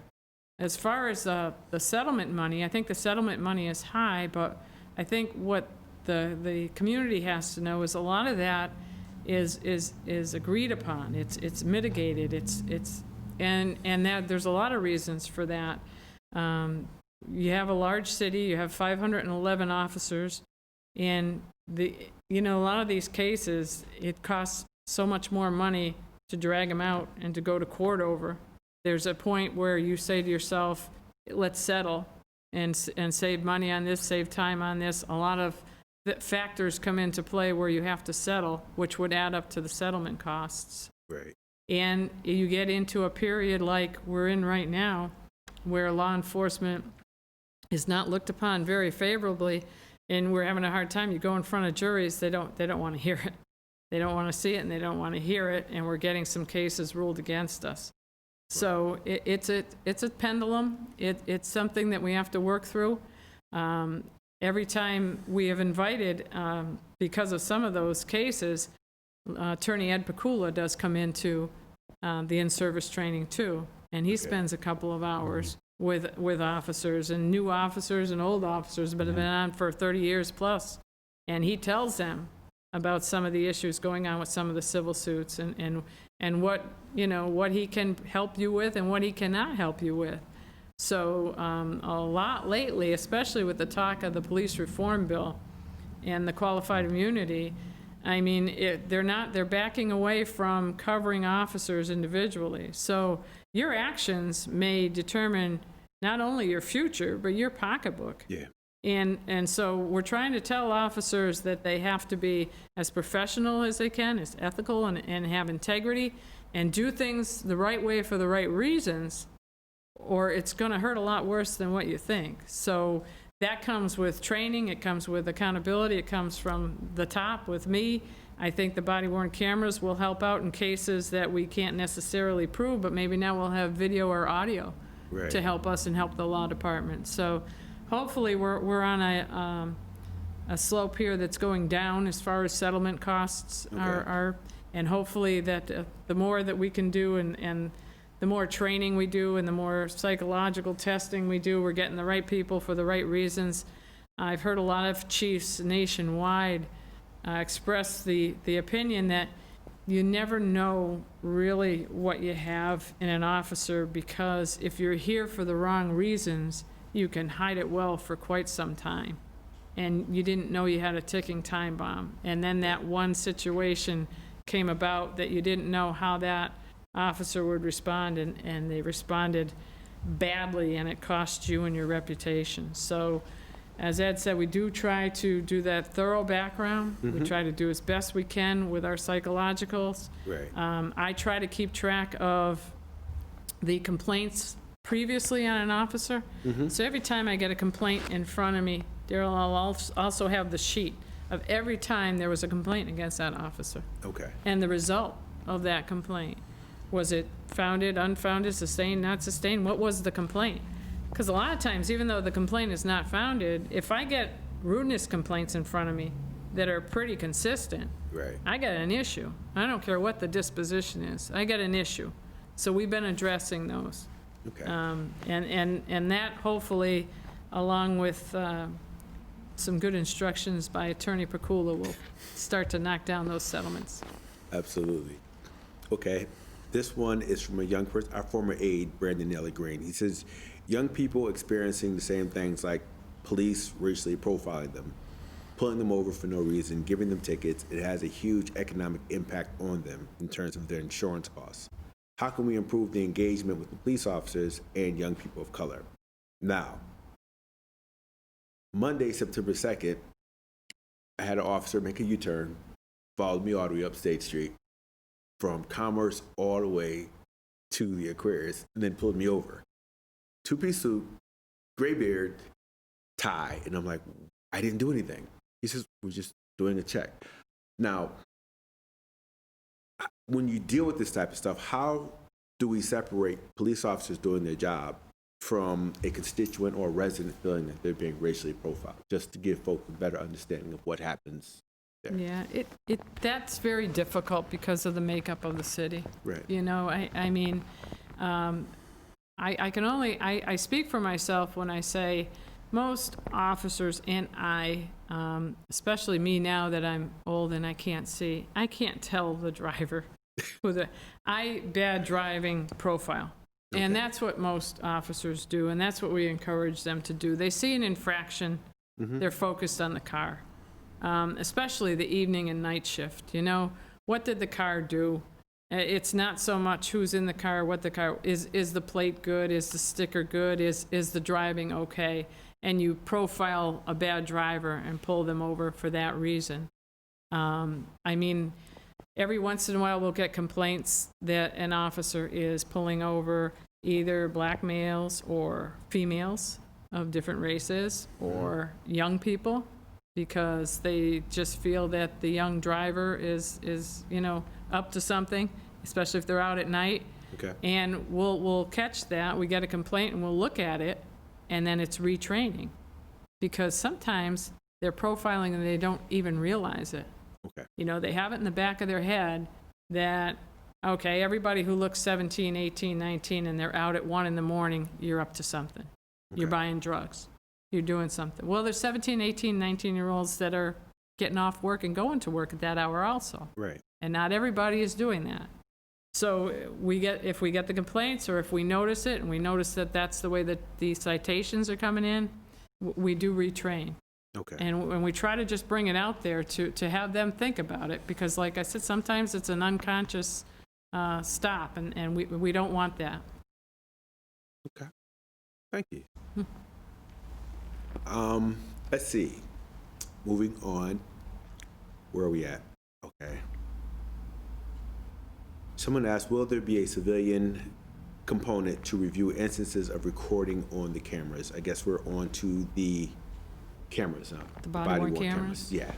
As far as the settlement money, I think the settlement money is high, but I think what the community has to know is a lot of that is agreed upon. It's mitigated. And that there's a lot of reasons for that. You have a large city. You have 511 officers, and a lot of these cases, it costs so much more money to drag them out and to go to court over. There's a point where you say to yourself, "Let's settle and save money on this, save time on this." A lot of factors come into play where you have to settle, which would add up to the settlement costs. Right. And you get into a period like we're in right now, where law enforcement is not looked upon very favorably, and we're having a hard time. You go in front of juries, they don't want to hear it. They don't want to see it, and they don't want to hear it, and we're getting some cases ruled against us. So it's a pendulum. It's something that we have to work through. Every time we have invited, because of some of those cases, Attorney Ed Pakula does come into the in-service training too, and he spends a couple of hours with officers, and new officers and old officers, but have been on for 30 years plus, and he tells them about some of the issues going on with some of the civil suits, and what he can help you with and what he cannot help you with. So a lot lately, especially with the talk of the police reform bill and the qualified immunity, I mean, they're backing away from covering officers individually. So your actions may determine not only your future, but your pocketbook. Yeah. And so we're trying to tell officers that they have to be as professional as they can, as ethical, and have integrity, and do things the right way for the right reasons, or it's going to hurt a lot worse than what you think. So that comes with training, it comes with accountability, it comes from the top with me. I think the body-worn cameras will help out in cases that we can't necessarily prove, but maybe now we'll have video or audio Right. to help us and help the law department. So hopefully we're on a slope here that's going down as far as settlement costs are, and hopefully that the more that we can do and the more training we do and the more psychological testing we do, we're getting the right people for the right reasons. I've heard a lot of chiefs nationwide express the opinion that you never know really what you have in an officer, because if you're here for the wrong reasons, you can hide it well for quite some time. And you didn't know you had a ticking time bomb. And then that one situation came about that you didn't know how that officer would respond, and they responded badly, and it cost you and your reputation. So, as Ed said, we do try to do that thorough background. We try to do as best we can with our psychologicals. Right. I try to keep track of the complaints previously on an officer. So every time I get a complaint in front of me, Darryl, I'll also have the sheet of every time there was a complaint against that officer Okay. and the result of that complaint. Was it founded, unfounded, sustained, not sustained? What was the complaint? Because a lot of times, even though the complaint is not founded, if I get rudeness complaints in front of me that are pretty consistent, Right. I got an issue. I don't care what the disposition is. I got an issue. So we've been addressing those. Okay. And that hopefully, along with some good instructions by Attorney Pakula, will start to knock down those settlements. Absolutely. Okay. This one is from a young person, our former aide, Brandon Nelly Green. He says, young people experiencing the same things like police racially profiling them, pulling them over for no reason, giving them tickets. It has a huge economic impact on them in terms of their insurance costs. How can we improve the engagement with the police officers and young people of color? Now, Monday, September 2nd, I had an officer make a U-turn, followed me all the way up State Street, from Commerce all the way to the Aquarius, and then pulled me over. Two-piece suit, gray beard, tie, and I'm like, I didn't do anything. He says, we're just doing a check. Now, when you deal with this type of stuff, how do we separate police officers doing their job from a constituent or a resident feeling that they're being racially profiled, just to give folks a better understanding of what happens there? Yeah, that's very difficult because of the makeup of the city. Right. You know, I mean, I can only, I speak for myself when I say most officers and I, especially me now that I'm old and I can't see, I can't tell the driver with a bad driving profile. Okay. And that's what most officers do, and that's what we encourage them to do. They see an infraction, they're focused on the car, especially the evening and night shift. You know, what did the car do? It's not so much who's in the car, what the car, is the plate good, is the sticker good, is the driving okay? And you profile a bad driver and pull them over for that reason. I mean, every once in a while we'll get complaints that an officer is pulling over either black males or females of different races or young people because they just feel that the young driver is you know, up to something, especially if they're out at night. Okay. And we'll catch that. We get a complaint and we'll look at it, and then it's retraining because sometimes they're profiling and they don't even realize it. Okay. You know, they have it in the back of their head that, okay, everybody who looks 17, 18, 19, and they're out at 1 in the morning, you're up to something. You're Okay. buying drugs. You're doing something. Well, there's 17, 18, 19-year-olds that are getting off work and going to work at that hour also. Right. And not everybody is doing that. So if we get the complaints or if we notice it and we notice that that's the way that the citations are coming in, we do retrain. Okay. And we try to just bring it out there to have them think about it, because like I said, sometimes it's an unconscious stop, and we don't want that. Okay. Thank you. Let's see. Moving on. Where are we at? Okay. Someone asked, will there be a civilian component to review instances of recording on the cameras? I guess we're on to the cameras now. The body-worn cameras? Yeah.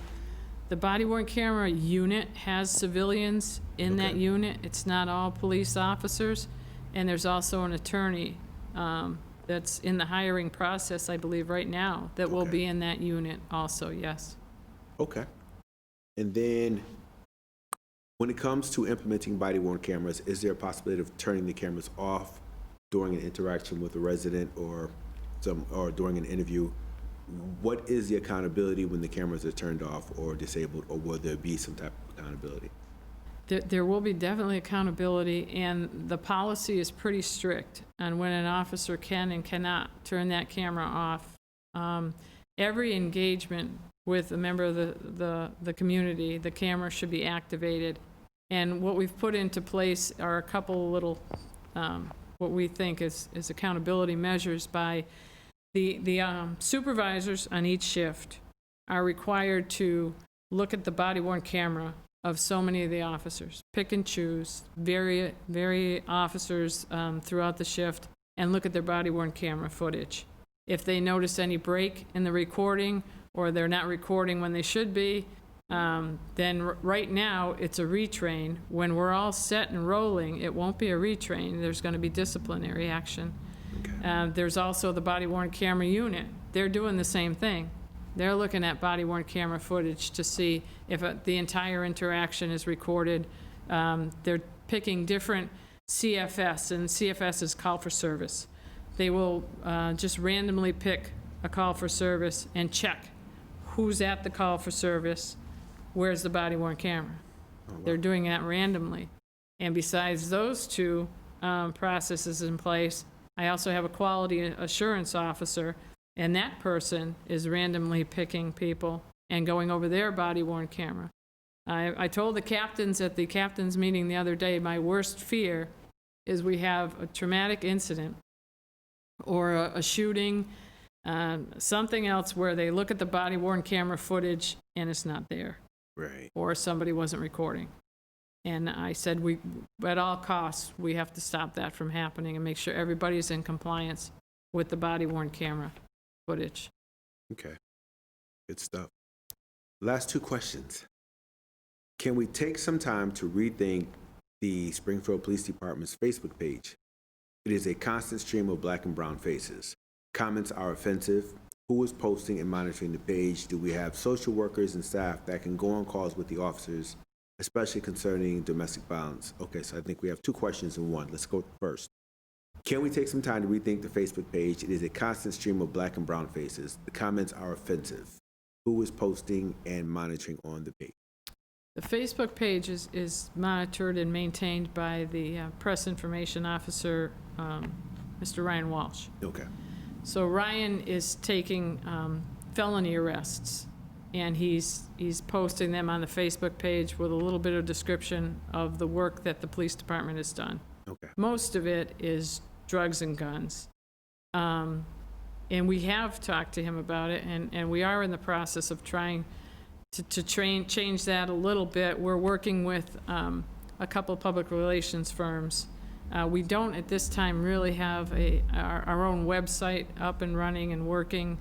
The body-worn camera unit has civilians in that unit. It's not all police officers. And there's also an attorney that's in the hiring process, I believe, right now, that will be in that unit also, yes. Okay. And then when it comes to implementing body-worn cameras, is there a possibility of turning the cameras off during an interaction with a resident or during an interview? What is the accountability when the cameras are turned off or disabled, or will there be some type of accountability? There will be definitely accountability, and the policy is pretty strict on when an officer can and cannot turn that camera off. Every engagement with a member of the community, the camera should be activated. And what we've put into place are a couple of little, what we think is accountability measures by the supervisors on each shift are required to look at the body-worn camera of so many of the officers, pick and choose, vary officers throughout the shift, and look at their body-worn camera footage. If they notice any break in the recording, or they're not recording when they should be, then right now, it's a retrain. When we're all set and rolling, it won't be a retrain. There's going to be disciplinary action. Okay. There's also the body-worn camera unit. They're doing the same thing. They're looking at body-worn camera footage to see if the entire interaction is recorded. They're picking different CFS, and CFS is call for service. They will just randomly pick a call for service and check who's at the call for service, where's the body-worn camera. Oh, wow. They're doing that randomly. And besides those two processes in place, I also have a quality assurance officer, and that person is randomly picking people and going over their body-worn camera. I told the captains at the captains meeting the other day, my worst fear is we have a traumatic incident or a shooting, something else where they look at the body-worn camera footage and it's not there. Right. Or somebody wasn't recording. And I said, at all costs, we have to stop that from happening and make sure everybody's in compliance with the body-worn camera footage. Okay. Good stuff. Last two questions. Can we take some time to rethink the Springfield Police Department's Facebook page? It is a constant stream of black and brown faces. Comments are offensive. Who is posting and monitoring the page? Do we have social workers and staff that can go on calls with the officers, especially concerning domestic violence? Okay, so I think we have two questions in one. Let's go first. Can we take some time to rethink the Facebook page? It is a constant stream of black and brown faces. The comments are offensive. Who is posting and monitoring on the page? The Facebook page is monitored and maintained by the press information officer, Mr. Ryan Walsh. Okay. So Ryan is taking felony arrests, and he's posting them on the Facebook page with a little bit of description of the work that the police department has done. Okay. Most of it is drugs and guns. And we have talked to him about it, and we are in the process of trying to change that a little bit. We're working with a couple of public relations firms. We don't at this time really have our own website up and running and working.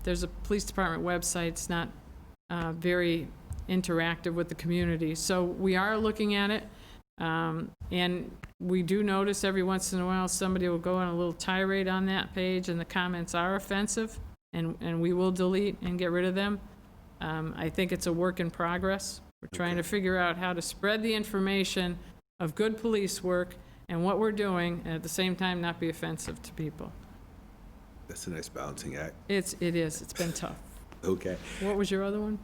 There's a police department website. It's not very interactive with the community. So we are looking at it. And we do notice every once in a while somebody will go on a little tirade on that page and the comments are offensive, and we will delete and get rid of them. I think it's a work in progress. We're trying to figure out how to spread the information of good police work and what we're doing, and at the same time not be offensive to people. That's a nice balancing act. It is. It's been tough. Okay. What was your other one?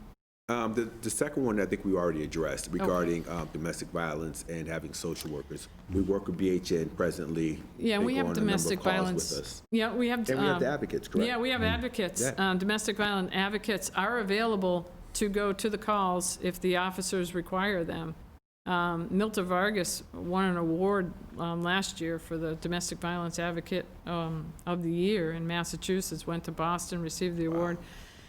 The second one I think we already addressed regarding domestic violence and having social workers. We work with BHN presently. Yeah, we have domestic violence. With us. Yeah, we have. And we have the advocates, correct? Yeah, we have advocates. Yeah. Domestic violence advocates are available to go to the calls if the officers require them. Milton Vargas won an award last year for the Domestic Violence Advocate of the Year in Massachusetts, went to Boston, received the award.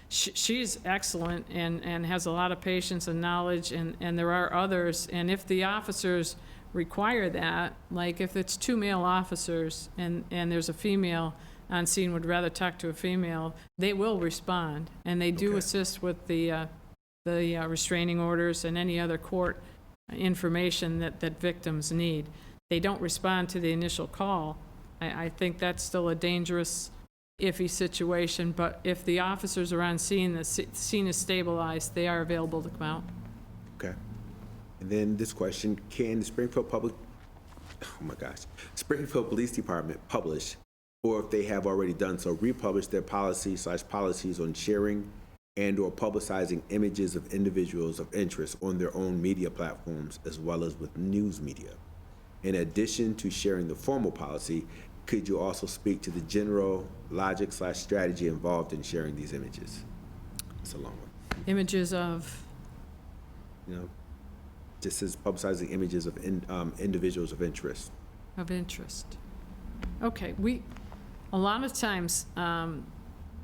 She's excellent and has a lot of patience and knowledge, and there are others. And if the officers require that, like if it's 2 male officers and there's a female on scene would rather talk to a female, they will respond. And they do assist with the restraining orders and any other court information that victims need. They don't respond to the initial call. I think that's still a dangerous, iffy situation, but if the officers are on scene, the scene is stabilized, they are available to come out. Okay. And then this question, can the Springfield Springfield Police Department publish, or if they have already done so, republish their policies on sharing and or publicizing images of individuals of interest on their own media platforms as well as with news media? In addition to sharing the formal policy, could you also speak to the general logic/strategy involved in sharing these images? It's a long one. Images of? Just as publicizing images of individuals of interest. Of interest. Okay, a lot of times,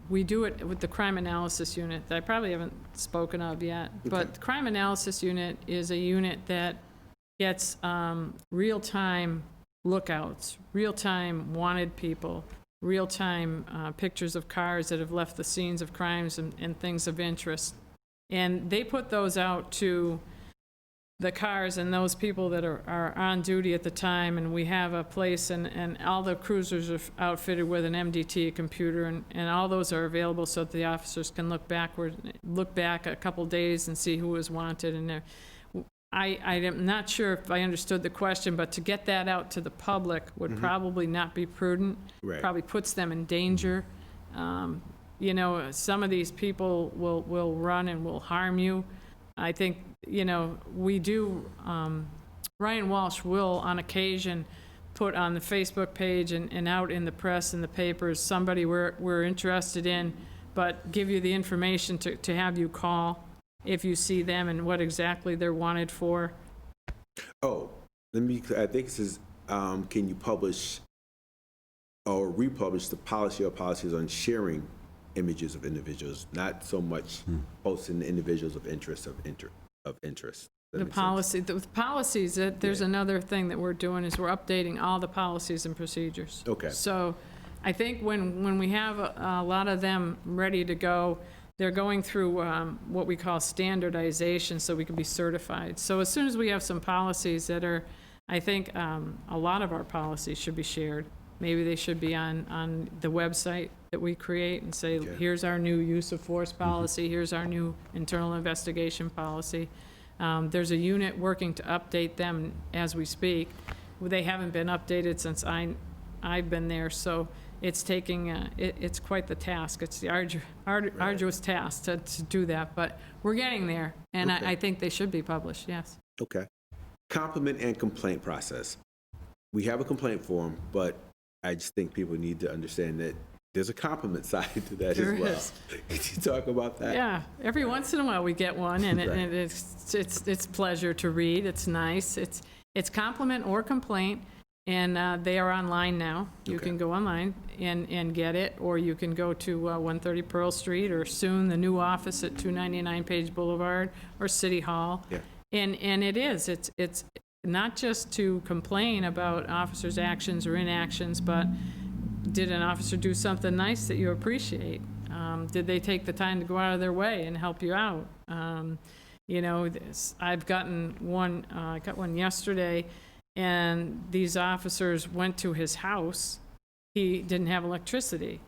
we do it with the Crime Analysis Unit that I probably haven't spoken of yet, but the Crime Analysis Unit is a unit that gets real-time lookouts, real-time wanted people, real-time pictures of cars that have left the scenes of crimes and things of interest. And they put those out to the cars and those people that are on duty at the time, and we have a place, and all the cruisers are outfitted with an MDT, a computer, and all those are available so that the officers can look back a couple days and see who was wanted. And I am not sure if I understood the question, but to get that out to the public would probably not be prudent. Right. Probably puts them in danger. You know, some of these people will run and will harm you. I think, you know, we do, Ryan Walsh will on occasion put on the Facebook page and out in the press and the papers, somebody we're interested in, but give you the information to have you call if you see them and what exactly they're wanted for. Oh, I think it says, can you publish or republish the policy or policies on sharing images of individuals, not so much posting the individuals of interest. The policies, there's another thing that we're doing is we're updating all the policies and procedures. Okay. So I think when we have a lot of them ready to go, they're going through what we call standardization so we can be certified. So as soon as we have some policies that are, I think a lot of our policies should be shared. Maybe they should be on the website that we create and say, here's our new use of force policy, here's our new internal investigation policy. There's a unit working to update them as we speak. They haven't been updated since I've been there, so it's taking, it's quite the task. It's the arduous task to do that, but we're getting there, and I think they should be published, yes. Okay. Compliment and complaint process. We have a complaint form, but I just think people need to understand that there's a compliment side to that as well. Could you talk about that? Yeah, every once in a while we get one, and it's pleasure to read. It's nice. It's compliment or complaint, and they are online now. You can go online and get it, or you can go to 130 Pearl Street, or soon the new office at 299 Page Boulevard, or City Hall. Yeah. And it's not just to complain about officers' actions or inactions, but did an officer do something nice that you appreciate? Did they take the time to go out of their way and help you out? You know, I've gotten one, I got one yesterday, and these officers went to his house. He didn't have electricity,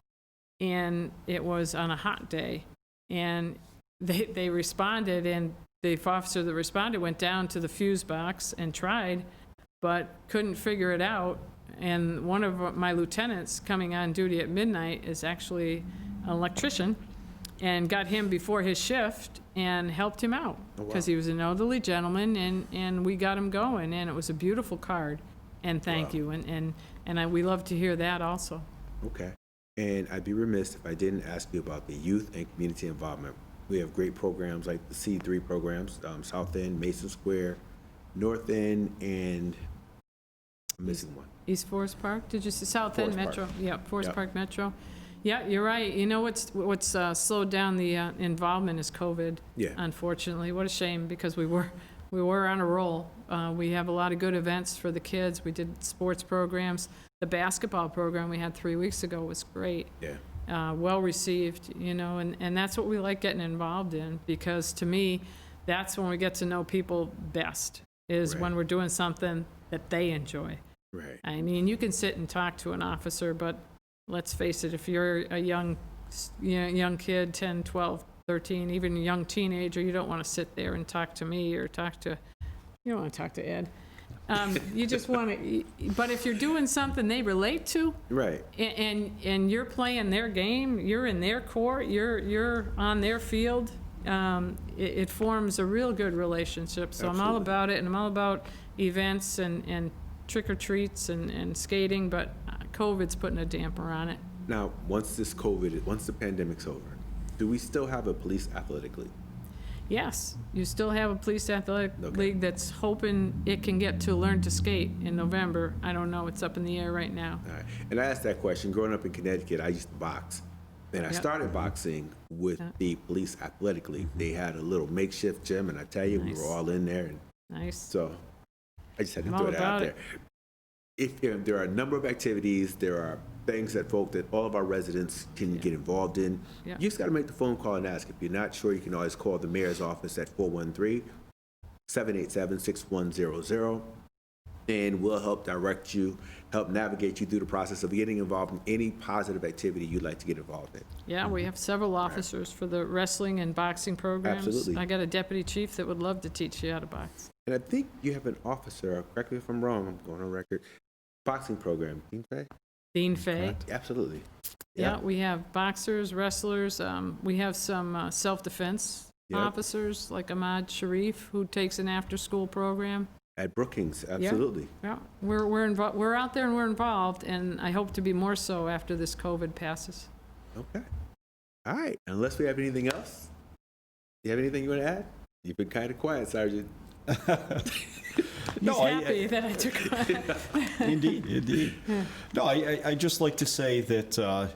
and it was on a hot day, and they responded, and the officer that responded went down to the fuse box and tried, but couldn't figure it out. And one of my lieutenants coming on duty at midnight is actually an electrician, and got him before his shift and helped him out because he was an elderly gentleman, and we got him going, and it was a beautiful card. And thank you, and we love to hear that also. Okay. And I'd be remiss if I didn't ask you about the youth and community involvement. We have great programs like the C3 programs, South End, Mason Square, North End, and I'm missing one. East Forest Park, did you say South End Forest Metro? Park. Yeah, Forest Yep. Park Metro. Yeah, you're right. You know what's slowed down the involvement is COVID. Yeah. Unfortunately, what a shame, because we were on a roll. We have a lot of good events for the kids. We did sports programs. The basketball program we had 3 weeks ago was great. Yeah. Well received, you know, and that's what we like getting involved in, because to me, that's when we get to know people best, is when Right. we're doing something that they enjoy. Right. I mean, you can sit and talk to an officer, but let's face it, if you're a young kid, 10, 12, 13, even a young teenager, you don't want to sit there and talk to me or you don't want to talk to Ed. You just want to, but if you're doing something they relate to, Right. and you're playing their game, you're in their court, you're on their field, it forms a real good relationship. So I'm all Absolutely. about it, and I'm all about events and trick-or-treats and skating, but COVID's putting a damper on it. Now, once the pandemic's over, do we still have a police athletic league? Yes, you still have a police athletic Okay. league that's hoping it can get to learn to skate in November. I don't know, it's up in the air right now. All right. And I asked that question. Growing up in Connecticut, I used to box. And I Yep. started boxing with the police athletic league. They had a little makeshift gym, and I tell you, we Nice. were all in there. And Nice. so I just had to I'm throw all that out about there. If there are a number of activities, there are things that all of our residents can get involved in. Yeah. You just got to make the phone call and ask. If you're not sure, you can always call the mayor's office at 413-787-6100, and we'll help direct you, help navigate you through the process of getting involved in any positive activity you'd like to get involved in. Yeah, we have several officers for the wrestling and boxing programs. Absolutely. I got a deputy chief that would love to teach you how to box. And I think you have an officer, correct me if I'm wrong, I'm going on record, boxing program, Dean Fay? Dean Fay. Absolutely. Yeah, we have boxers, wrestlers. We have some self-defense Yep. officers like Ahmad Sharif, who takes an after-school program. At Brookings, absolutely. Yeah, we're out there and we're involved, and I hope to be more so after this COVID passes. Okay. All right. Unless we have anything else, you have anything you want to add? You've been kind of quiet, Sergeant. He's happy that I took Indeed. No, I just like to say that,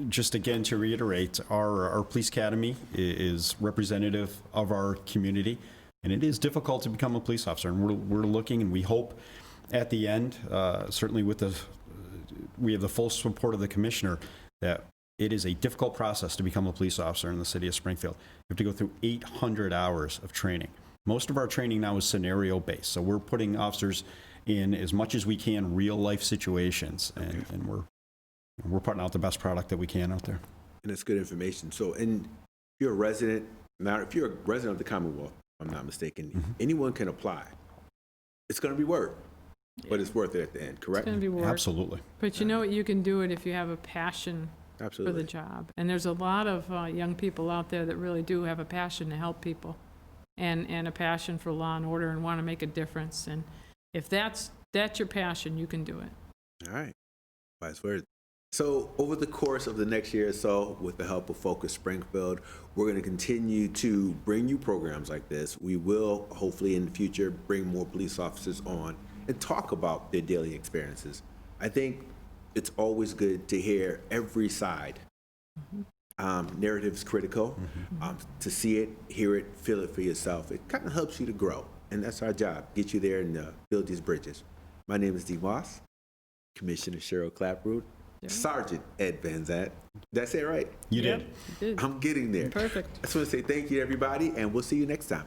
just again to reiterate, our police academy is representative of our community, and it is difficult to become a police officer. And we're looking, and we hope at the end, certainly we have the full support of the commissioner, that it is a difficult process to become a police officer in the city of Springfield. You have to go through 800 hours of training. Most of our training now is scenario-based, so we're putting officers in as much as we can real-life situations, and we're putting out the best product that we can out there. And it's good information. So, and if you're a resident of the Commonwealth, if I'm not mistaken, anyone can apply. It's going to be work, but it's worth it at the end, correct? It's going to be work. Absolutely. But you know what? You can do it if you have a passion for Absolutely. the job. And there's a lot of young people out there that really do have a passion to help people and a passion for law and order and want to make a difference. And if that's your passion, you can do it. All right. Wise words. So over the course of the next year or so, with the help of Focus Springfield, we're going to continue to bring you programs like this. We will, hopefully in the future, bring more police officers on and talk about their daily experiences. I think it's always good to hear every side. Narrative's critical. To see it, hear it, feel it for yourself. It kind of helps you to grow. And that's our job, get you there and build these bridges. My name is Dee Moss, Commissioner Cheryl Clapprood, Sergeant Ed Van Zandt. Did I say it right? You Yep, did. you did. I'm getting there. Perfect. I just want to say thank you, everybody, and we'll see you next time.